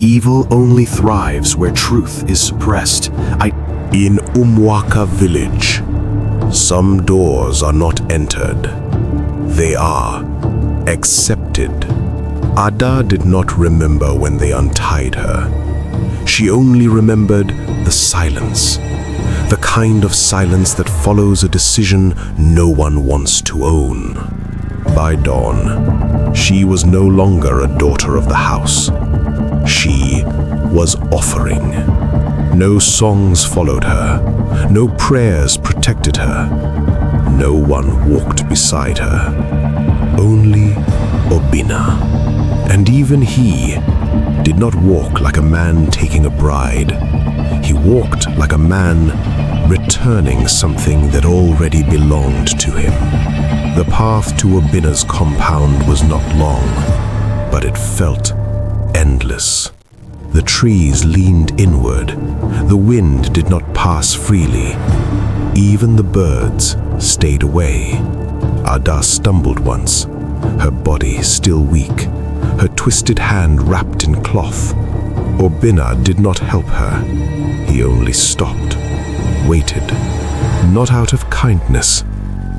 Evil only thrives where truth is suppressed. In Umwaka village, some doors are not entered. They are accepted. Ada did not remember when they untied her. She only remembered the silence. The kind of silence that follows a decision no one wants to own. By dawn, she was no longer a daughter of the house. She was offering. No songs followed her. No prayers protected her. No one walked beside her. Only Obina. And even he did not walk like a man taking a bride. He walked like a man returning something that already belonged to him. The path to Obina's compound was not long, but it felt endless. The trees leaned inward. The wind did not pass freely. Even the birds stayed away. Ada stumbled once, her body still weak, her twisted hand wrapped in cloth. Obina did not help her. He only stopped, waited, not out of kindness,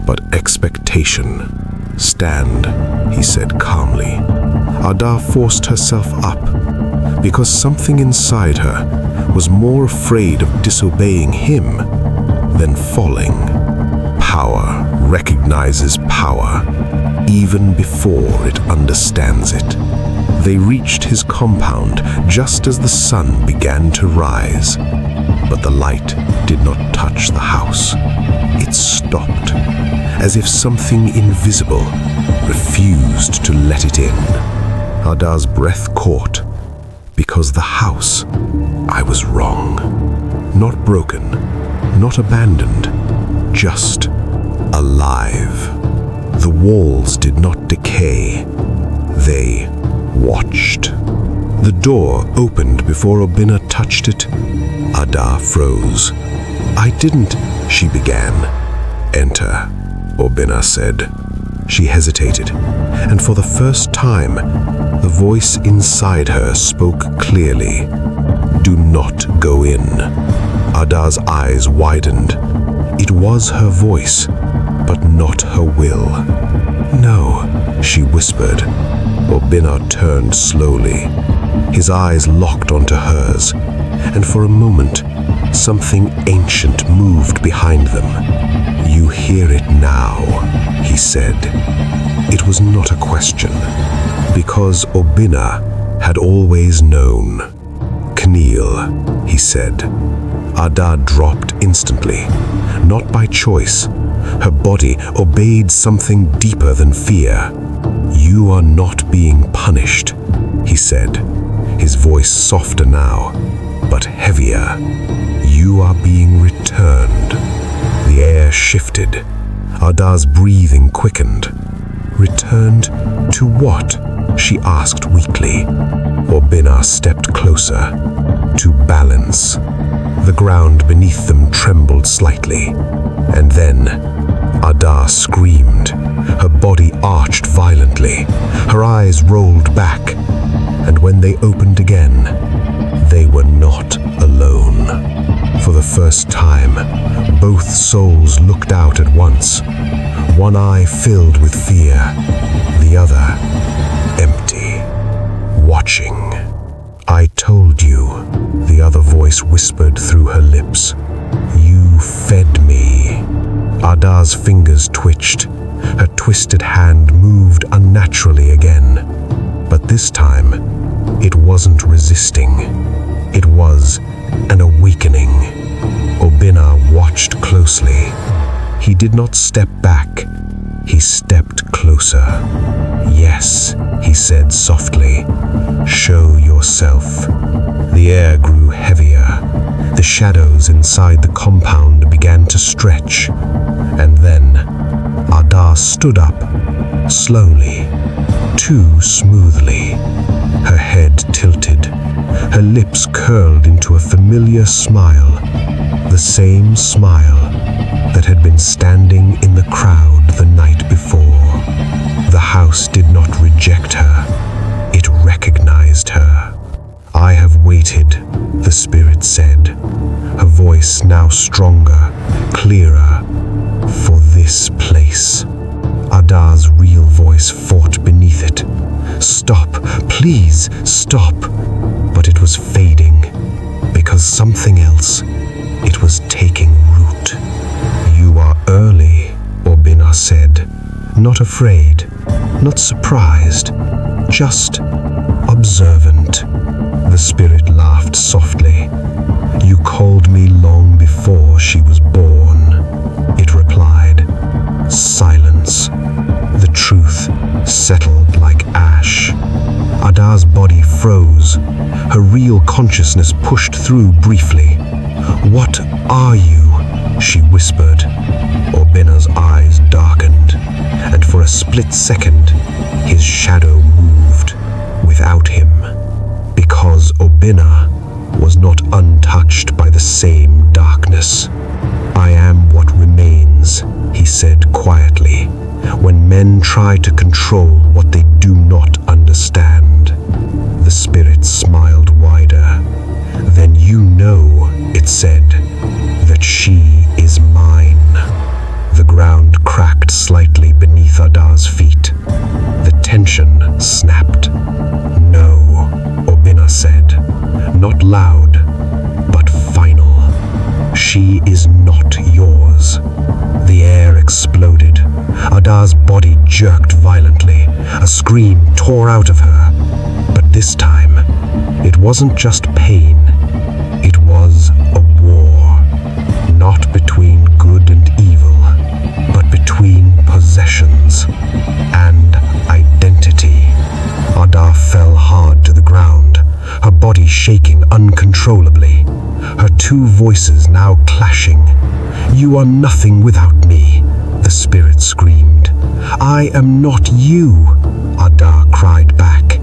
but expectation. "Stand," he said calmly. Ada forced herself up, because something inside her was more afraid of disobeying him than falling. Power recognizes power even before it understands it. They reached his compound just as the sun began to rise, but the light did not touch the house. It stopped, as if something invisible refused to let it in. Ada's breath caught, because the house, I was wrong. Not broken, not abandoned, just alive. The walls did not decay. They watched. The door opened before Obina touched it. Ada froze. "I didn't," she began. "Enter," Obina said. She hesitated, and for the first time, the voice inside her spoke clearly. "Do not go in." Ada's eyes widened. It was her voice, but not her will. "No," she whispered. Obina turned slowly. His eyes locked onto hers, and for a moment, something ancient moved behind them. "You hear it now," he said. It was not a question, because Obina had always known. "Kneel," he said. Ada dropped instantly, not by choice. Her body obeyed something deeper than fear. "You are not being punished," he said, his voice softer now, but heavier. "You are being returned." The air shifted. Ada's breathing quickened. "Returned to what?" she asked weakly. Obina stepped closer. "To balance." The ground beneath them trembled slightly, and then Ada screamed. Her body arched violently. Her eyes rolled back, and when they opened again, they were not alone. For the first time, both souls looked out at once, one eye filled with fear, the other empty, watching. "I told you," the other voice whispered through her lips. "You fed me." Ada's fingers twitched. Her twisted hand moved unnaturally again. But this time, it wasn't resisting. It was an awakening. Obina watched closely. He did not step back. He stepped closer. "Yes," he said softly. "Show yourself." The air grew heavier. The shadows inside the compound began to stretch. And then Ada stood up, slowly, too smoothly. Her head tilted, her lips curled into a familiar smile, the same smile that had been standing in the crowd the night before. The house did not reject her, it recognized her. "I waited, the spirit said, her voice now stronger, clearer, for this place. Ada's real voice fought beneath it. Stop, please, stop. But it was fading, because something else, it was taking root. You are early, Obina said, not afraid, not surprised, just observant. The spirit laughed softly. You called me long before she was born, it replied. Silence. The truth settled like ash. Ada's body froze. Her real consciousness pushed through briefly. What are you? She whispered. Obina's eyes darkened, and for a split second, his shadow moved without him. Because Obina was not untouched by the same darkness. I am what remains, he said quietly, when men try to control what they do not understand. The spirit smiled wider. Then you know, it said, that she is mine. The ground cracked slightly beneath Ada's feet. The tension snapped. No, Obina said, not loud, but final. She is not yours. The air exploded. Ada's body jerked violently. A scream tore out of her. But this time, it wasn't just pain. It was a war. Not between good and evil, but between possessions and identity. Ada fell hard to the ground, her body shaking uncontrollably. Her two voices now clashing. You are nothing without me, the spirit screamed. I am not you, Ada cried back.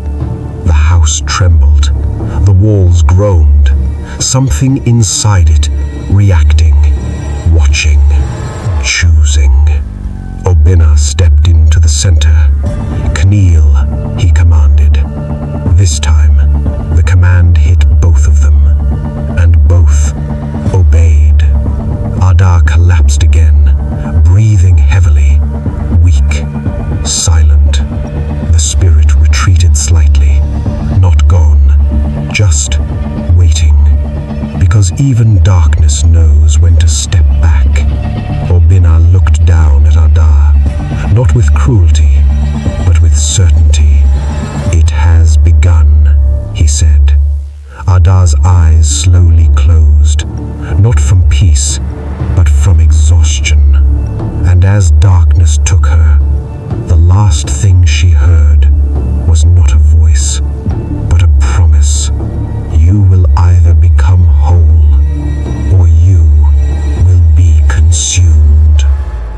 The house trembled. The walls groaned. Something inside it reacting, watching, choosing. Obina stepped into the center. Kneel, he commanded. This time, the command hit both of them, and both obeyed. Ada collapsed again, breathing heavily, weak, silent. The spirit retreated slightly, not gone, just waiting. Because even darkness knows when to step back. Obina looked down at Ada, not with cruelty, but with certainty. It has begun, he said. Ada's eyes slowly closed, not from peace, but from exhaustion. And as darkness took her, the last thing she heard was not a voice, but a promise. You will either become whole, or you will be consumed.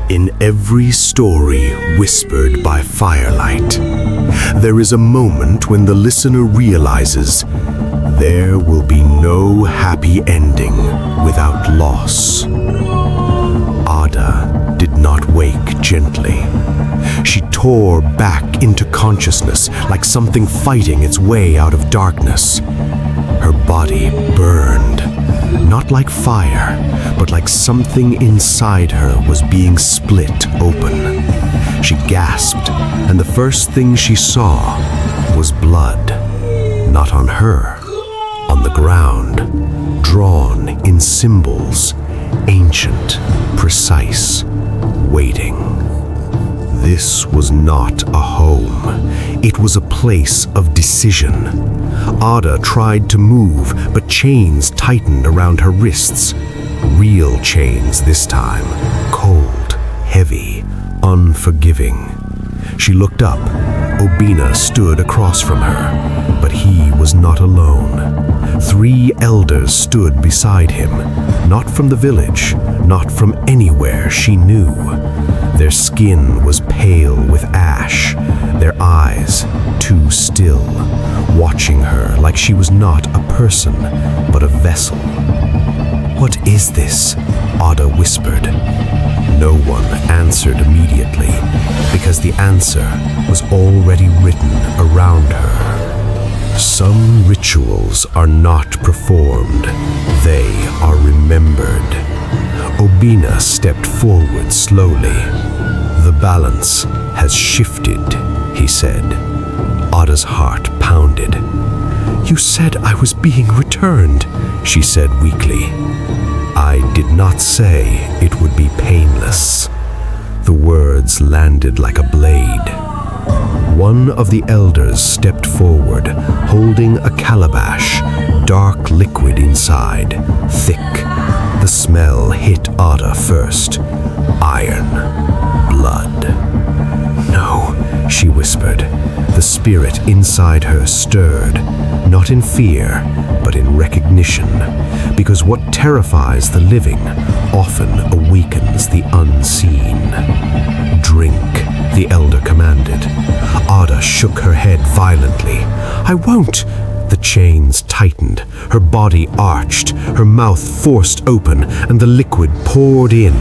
In every story whispered by firelight, there is a moment when the listener realizes there will be no happy ending without loss. Ada did not wake gently. She tore back into consciousness like something fighting its way out of darkness. Her body burned, not like fire, but like something inside her was being split open. She gasped, and the first thing she saw was blood, not on her, on the ground, drawn in symbols, ancient, precise, waiting. This was not a home. It was a place of decision. Ada tried to move, but chains tightened around her wrists. Real chains this time, cold, heavy, unforgiving. She looked up. Obina stood across from her, but he was not alone. 3 elders stood beside him, not from the village, not from anywhere she knew. Their skin was pale with ash, their eyes too still, watching her like she was not a person, but a vessel. What is this? Ada whispered. No one answered immediately, because the answer was already written around her. Some rituals are not performed, they are remembered. Obina stepped forward slowly. The balance has shifted, he said. Ada's heart pounded. You said I was being returned, she said weakly. I did not say it would be painless. The words landed like a blade. One of the elders stepped forward, holding a calabash, dark liquid inside, thick. The smell hit Ada first. Iron. Blood. No, she whispered. The spirit inside her stirred, not in fear, but in recognition, because what terrifies the living often awakens the unseen. Drink, the elder commanded. Ada shook her head violently. I won't! The chains tightened, her body arched, her mouth forced open, and the liquid poured in.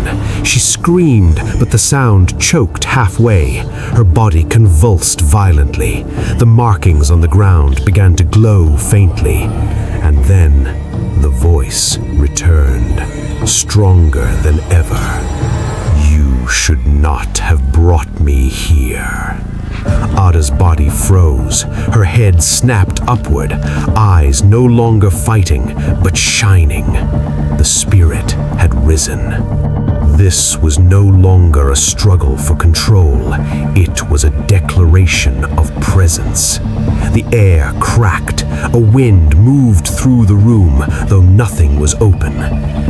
She screamed, but the sound choked halfway. Her body convulsed violently. The markings on the ground began to glow faintly. And then the voice returned, stronger than ever. You should not have brought me here. Ada's body froze. Her head snapped upward, eyes no longer fighting, but shining. The spirit had risen. This was no longer a struggle for control. It was a declaration of presence. The air cracked. A wind moved through the room, though nothing was open.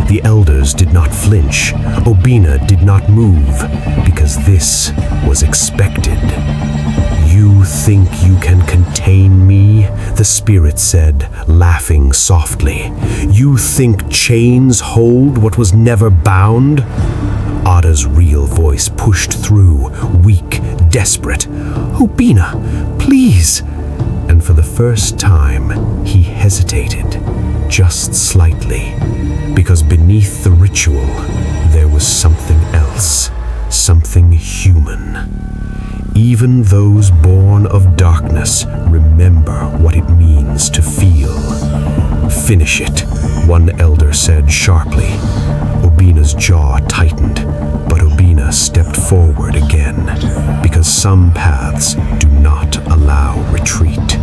The elders did not flinch. Obina did not move, because this was expected. You think you can contain me? The spirit said, laughing softly. You think chains hold what was never bound? Ada's real voice pushed through, weak, desperate. Obina, please! And for the first time, he hesitated, just slightly, because beneath the ritual, there was something else, something human. Even those born of darkness remember what it means to feel. Finish it, one elder said sharply. Obina's jaw tightened, but Obina stepped forward again, because some paths do not allow retreat.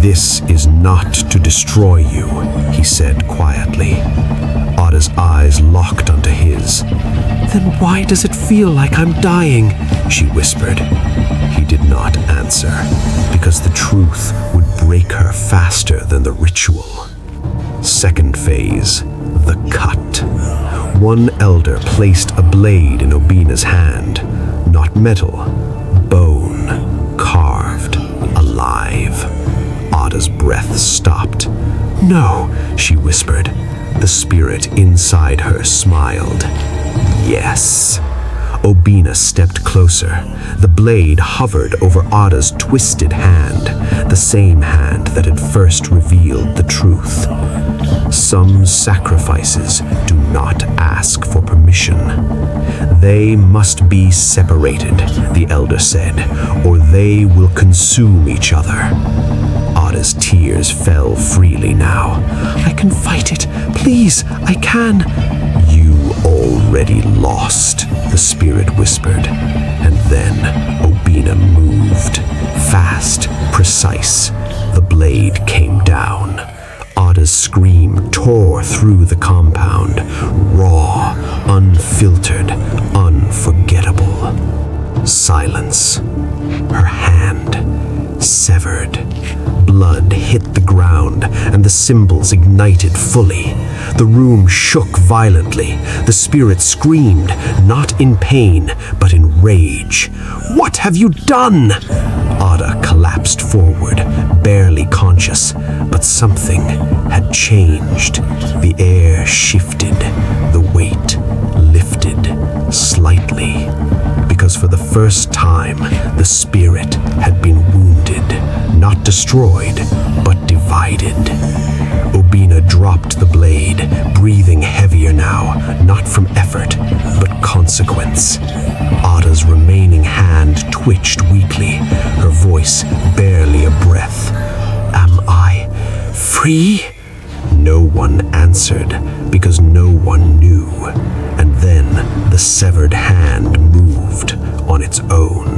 This is not to destroy you, he said quietly. Ada's eyes locked onto his. Then why does it feel like I'm dying? She whispered. He did not answer, because the truth would break her faster than the ritual. Second phase, the cut. One elder placed a blade in Obina's hand, not metal, bone, carved, alive. Ada's breath stopped. No, she whispered. The spirit inside her smiled. Yes. Obina stepped closer. The blade hovered over Ada's twisted hand, the same hand that had first revealed the truth. Some sacrifices do not ask for permission. They must be separated, the elder said, or they will consume each other. Ada's tears fell freely now. I can fight it. Please, I can. You already lost, the spirit whispered. And then Obina moved. Fast, precise. The blade came down. Ada's scream tore through the compound. Raw, unfiltered, unforgettable. Silence. Her hand severed. Blood hit the ground, and the symbols ignited fully. The room shook violently. The spirit screamed, not in pain, but in rage. What have you done? Ada collapsed forward, barely conscious, but something had changed. The air shifted, the weight lifted slightly, because for the first time, the spirit had been wounded, not destroyed, but divided. Obina dropped the blade, breathing heavier now, not from effort, but consequence. Ada's remaining hand twitched weakly, her voice barely a breath. Am I free? No one answered because no one knew. And then the severed hand moved on its own.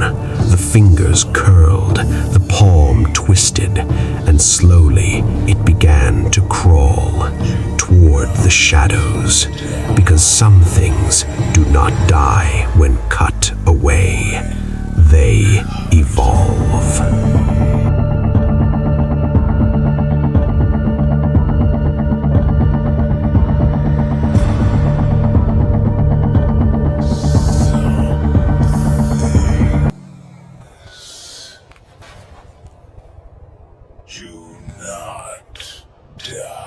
The fingers curled, the palm twisted, and slowly it began to crawl toward the shadows, because some things do not die when cut away. They evolve. Do not die.